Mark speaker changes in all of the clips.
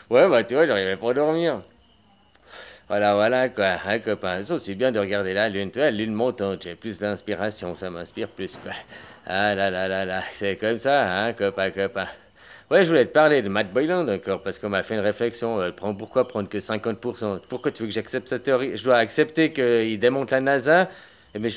Speaker 1: Ouais, bah tu vois, j'arrivais pas à dormir. Voilà, voilà, quoi, hein, copain. Ça, c'est bien de regarder la lune. Tu vois, la lune montante, j'ai plus d'inspiration, ça m'inspire plus, quoi. Ah là là là là, c'est comme ça, hein, copain, copain. Ouais, je voulais te parler de Matt Boylan encore, parce qu'on m'a fait une réflexion. Pourquoi prendre que 50%? Pourquoi tu veux que j'accepte cette théorie? Je dois accepter qu'il démonte la NASA, mais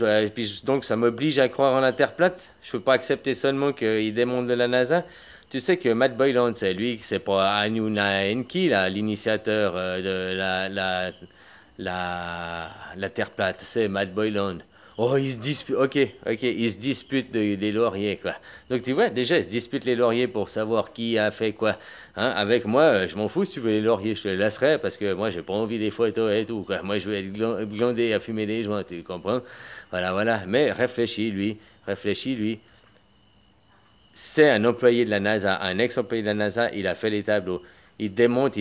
Speaker 1: donc ça m'oblige à croire en la Terre plate. Je peux pas accepter seulement qu'il démonte de la NASA. Tu sais que Matt Boylan, c'est lui, c'est pas Anuna Enki, là, l'initiateur de la Terre plate. C'est Matt Boylan. Oh, ils se disputent. Ok, ok, ils se disputent des lauriers, quoi. Donc tu vois, déjà, ils se disputent les lauriers pour savoir qui a fait quoi. Hein, avec moi, je m'en fous si tu veux les lauriers, je te les laisserai parce que moi, j'ai pas envie des photos et tout, quoi. Moi, je veux être glandé à fumer des joints, tu comprends? Voilà, voilà. Mais réfléchis, lui. Réfléchis, lui. C'est un employé de la NASA, un ex-employé de la NASA, il a fait les tableaux. Il démonte,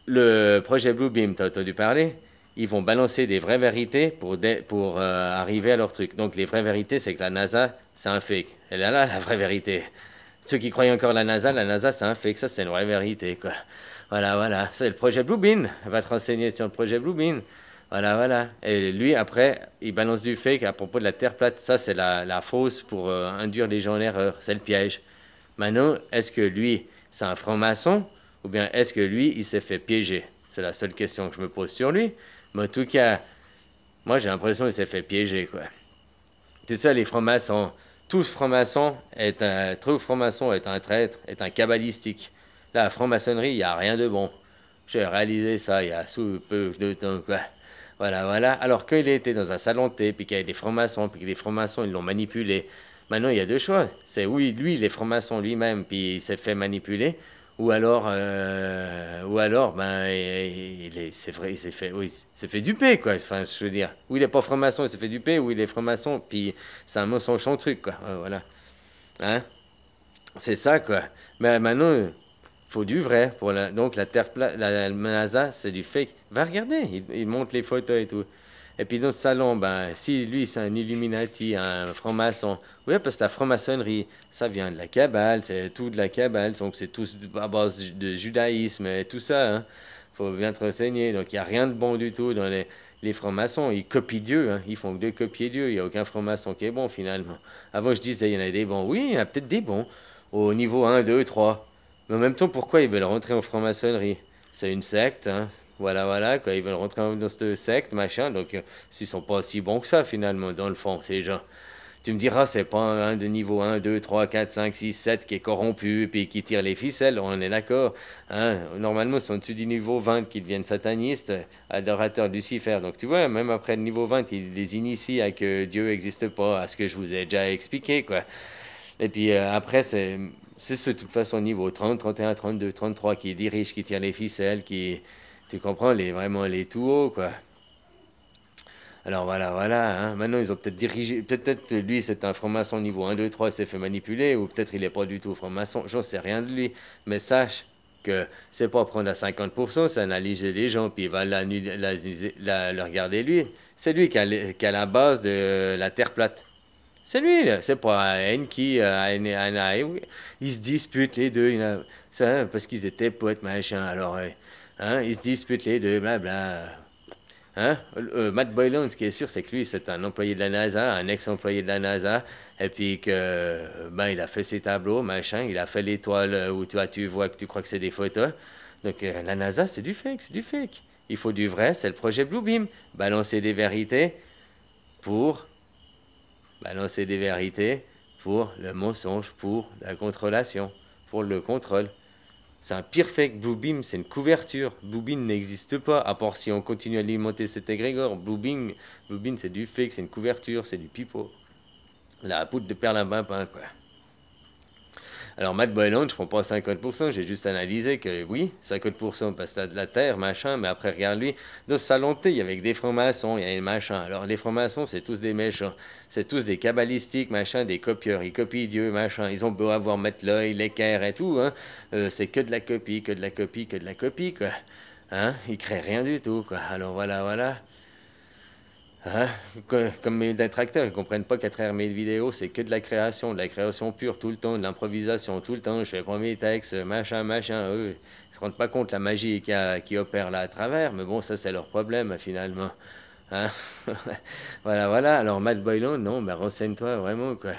Speaker 1: le projet Bluebeam, t'as entendu parler? Ils vont balancer des vraies vérités pour arriver à leur truc. Donc les vraies vérités, c'est que la NASA, c'est un fake. Elle est là, la vraie vérité. Ceux qui croient encore la NASA, c'est un fake. Ça, c'est une vraie vérité, quoi. Voilà, voilà. C'est le projet Bluebeam. Elle va te renseigner sur le projet Bluebeam. Voilà, voilà. Et lui, après, il balance du fake à propos de la Terre plate. Ça, c'est la fausse pour induire les gens en erreur. C'est le piège. Maintenant, est-ce que lui, c'est un franc-maçon ou bien est-ce que lui, il s'est fait piéger? C'est la seule question que je me pose sur lui. Mais en tout cas, moi, j'ai l'impression qu'il s'est fait piéger, quoi. Tu sais, les francs-maçons, tout franc-maçon est un traître, est un kabbalistique. Là, la franc-maçonnerie, il n'y a rien de bon. J'ai réalisé ça il y a sous peu de temps, quoi. Voilà, voilà. Alors qu'il était dans un salon de thé, puis qu'il y avait des francs-maçons, puis que les francs-maçons, ils l'ont manipulé. Maintenant, il y a deux choix. C'est oui, lui, il est franc-maçon lui-même, puis il s'est fait manipuler, ou alors, ben, c'est vrai, il s'est fait, oui, il s'est fait duper, quoi. Enfin, je veux dire, ou il est pas franc-maçon, il s'est fait duper, ou il est franc-maçon, puis c'est un mensonge son truc, quoi. Ouais, voilà. Hein? C'est ça, quoi. Mais maintenant, il faut du vrai. Donc, la Terre plate, la NASA, c'est du fake. Va regarder, il montre les photos et tout. Et puis dans ce salon, ben, si lui c'est un Illuminati, un franc-maçon, oui, parce que la franc-maçonnerie, ça vient de la Kabbale, c'est tout de la Kabbale, donc c'est tout à base de judaïsme et tout ça. Hein. Faut bien te renseigner. Donc il n'y a rien de bon du tout dans les francs-maçons. Ils copient Dieu, hein. Ils font que de copier Dieu. Il n'y a aucun franc-maçon qui est bon finalement. Avant je disais, il y en a des bons. Oui, il y en a peut-être des bons au niveau 1, 2, 3. Mais en même temps, pourquoi ils veulent rentrer en franc-maçonnerie? C'est une secte, hein. Voilà, voilà, quoi. Ils veulent rentrer dans cette secte, machin. Donc, s'ils sont pas si bons que ça, finalement, dans le fond, ces gens. Tu me diras, c'est pas un de niveau 1, 2, 3, 4, 5, 6, 7 qui est corrompu, puis qui tire les ficelles, on est d'accord. Hein? Normalement, c'est au-dessus du niveau 20 qui deviennent satanistes, adorateurs de Lucifer. Donc, tu vois, même après le niveau 20, ils les initient à que Dieu n'existe pas, à ce que je vous ai déjà expliqué, quoi. Et puis après, c'est de toute façon niveau 30, 31, 32, 33 qui dirige, qui tire les ficelles, qui, tu comprends, vraiment les tout hauts, quoi. Alors voilà, voilà, hein. Maintenant ils ont peut-être dirigé, peut-être lui c'est un franc-maçon niveau 1, 2, 3, il s'est fait manipuler, ou peut-être il n'est pas du tout franc-maçon, j'en sais rien de lui. Mais sache que c'est pas prendre à 50%, c'est analyser les gens, puis il va le regarder lui. C'est lui qui a la base de la Terre plate. C'est lui, là. C'est pas Enki, ils se disputent les deux. Ça, parce qu'ils étaient poètes, machin. Alors, hein, ils se disputent les deux, blabla. Hein? Matt Boylan, ce qui est sûr, c'est que lui, c'est un employé de la NASA, un ex-employé de la NASA. Et puis que, ben, il a fait ses tableaux, machin. Il a fait l'étoile où tu vois que tu crois que c'est des photos. Donc, la NASA, c'est du fake, c'est du fake. Il faut du vrai, c'est le projet Bluebeam. Balancer des vérités pour balancer des vérités pour le mensonge, pour la contrôlation, pour le contrôle. C'est un pire fake. Bluebeam, c'est une couverture. Bluebeam n'existe pas, à part si on continue à alimenter cet égrégore. Bluebeam c'est du fake, c'est une couverture, c'est du pipeau. La poudre de perlimpinpin, quoi. Alors, Matt Boylan, je prends pas 50%, j'ai juste analysé que oui, 50% parce que de la terre, machin, mais après, regarde lui, dans ce salon de thé, il y avait des francs-maçons, il y avait des machins. Alors, les francs-maçons, c'est tous des méchants. C'est tous des kabbalistiques, machin, des copieurs. Ils copient Dieu, machin. Ils ont beau avoir mettre l'œil, l'équerre et tout, hein. C'est que de la copie, que de la copie, que de la copie, quoi. Hein? Ils créent rien du tout, quoi. Alors, voilà, voilà. Hein? Comme mes détracteurs, ils ne comprennent pas qu'à travers mes vidéos, c'est que de la création pure tout le temps, de l'improvisation tout le temps. Je fais pas mes textes, machin, machin. Eux, ils se rendent pas compte la magie qui opère là à travers, mais bon, ça c'est leur problème finalement. Hein? Voilà, voilà. Alors Matt Boylan, non, ben renseigne-toi vraiment quoi.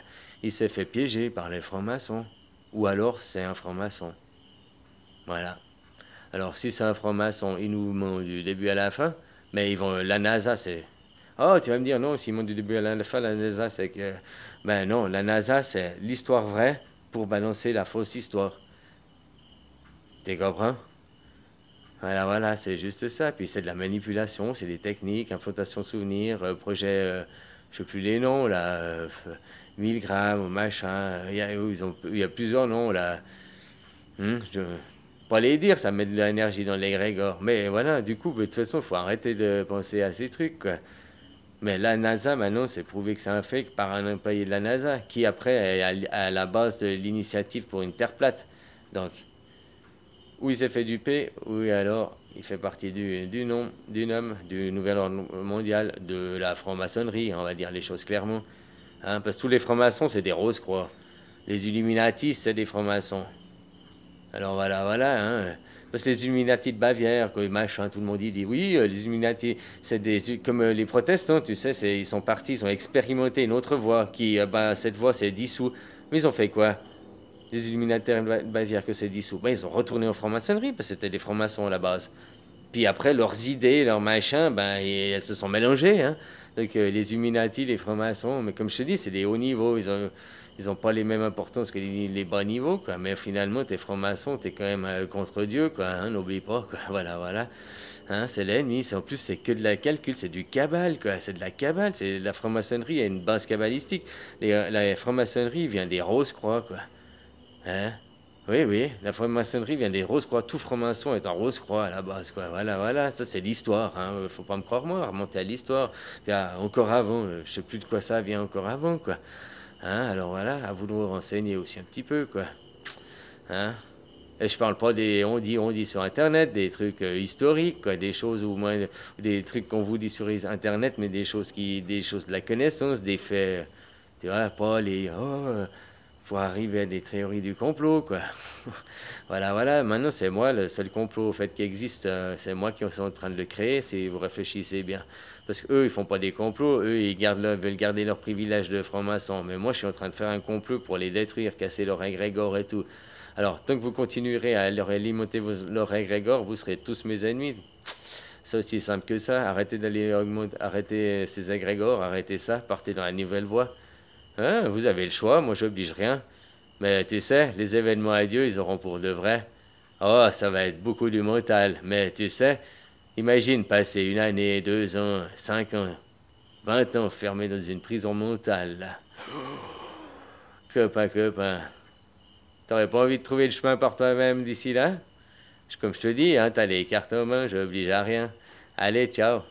Speaker 1: Il s'est fait piéger par les francs-maçons. Ou alors c'est un franc-maçon. Voilà. Alors si c'est un franc-maçon, ils nous mentent du début à la fin, mais ils vont. La NASA, c'est. Oh, tu vas me dire non, s'ils montent du début à la fin, la NASA, c'est que. Ben non, la NASA, c'est l'histoire vraie pour balancer la fausse histoire. Tu comprends? Voilà, voilà, c'est juste ça. Puis c'est de la manipulation, c'est des techniques, implantation de souvenirs, projet, je sais plus les noms, là, 1000 grammes, machin. Il y a plusieurs noms, là. Je pas les dire, ça met de l'énergie dans l'égrégore. Mais voilà, du coup, de toute façon, il faut arrêter de penser à ces trucs, quoi. Mais la NASA, maintenant, c'est prouvé que c'est un fake par un employé de la NASA, qui après est à la base de l'initiative pour une Terre plate. Donc, ou il s'est fait duper, ou alors il fait partie du nom, du nouvel ordre mondial, de la franc-maçonnerie, on va dire les choses clairement. Hein, parce que tous les francs-maçons, c'est des rose-croix. Les Illuminati, c'est des francs-maçons. Alors voilà, voilà. Hein. Parce que les Illuminati de Bavière, quoi, machin, tout le monde dit oui, les Illuminati, c'est des comme les protestants, tu sais, ils sont partis, ils ont expérimenté une autre voie, cette voie c'est dissous. Mais ils ont fait quoi? Les Illuminati de Bavière que c'est dissous. Ben, ils ont retourné en franc-maçonnerie, parce que c'était des francs-maçons à la base. Puis après, leurs idées, leurs machins, ben, elles se sont mélangées. Hein. Donc les Illuminati, les francs-maçons, mais comme je te dis, c'est des hauts niveaux, ils ont pas les mêmes importances que les bas niveaux, quoi. Mais finalement, t'es franc-maçon, t'es quand même contre Dieu, quoi. Hein, n'oublie pas, quoi. Voilà, voilà. Hein, c'est l'ennemi. En plus, c'est que de la calcul, c'est du cabale, quoi. C'est de la cabale. C'est la franc-maçonnerie a une base cabalistique. La franc-maçonnerie vient des rose-croix, quoi. Hein? Oui, oui, la franc-maçonnerie vient des rose-croix. Tout franc-maçon est en rose-croix à la base, quoi. Voilà, voilà, ça c'est l'histoire. Hein. Faut pas me croire moi, remonter à l'histoire. Encore avant, je sais plus de quoi ça vient encore avant, quoi. Hein, alors voilà, à vous de vous renseigner aussi un petit peu, quoi. Hein? Et je parle pas on dit sur Internet, des trucs historiques, quoi, des choses ou moins, des trucs qu'on vous dit sur Internet, mais des choses de la connaissance, des faits, tu vois, pas les, pour arriver à des théories du complot, quoi. Voilà, voilà, maintenant c'est moi, le seul complot au fait qui existe, c'est moi qui suis en train de le créer, si vous réfléchissez bien. Parce qu'eux, ils font pas des complots, eux, veulent garder leur privilège de franc-maçon. Mais moi, je suis en train de faire un complot pour les détruire, casser leur égrégore et tout. Alors, tant que vous continuerez à leur alimenter leur égrégore, vous serez tous mes ennemis. C'est aussi simple que ça. Arrêtez arrêtez ces égrégores, arrêtez ça, partez dans la nouvelle voie. Hein, vous avez le choix, moi, j'oblige rien. Mais tu sais, les événements à Dieu, ils auront pour de vrai. Oh, ça va être beaucoup du mental. Mais tu sais, imagine passer 1 année, 2 ans, 5 ans, 20 ans fermé dans une prison mentale, là. Copain. T'aurais pas envie de trouver le chemin par toi-même d'ici là? Comme je te dis, hein, t'as les cartes en main, j'oblige à rien. Allez, ciao.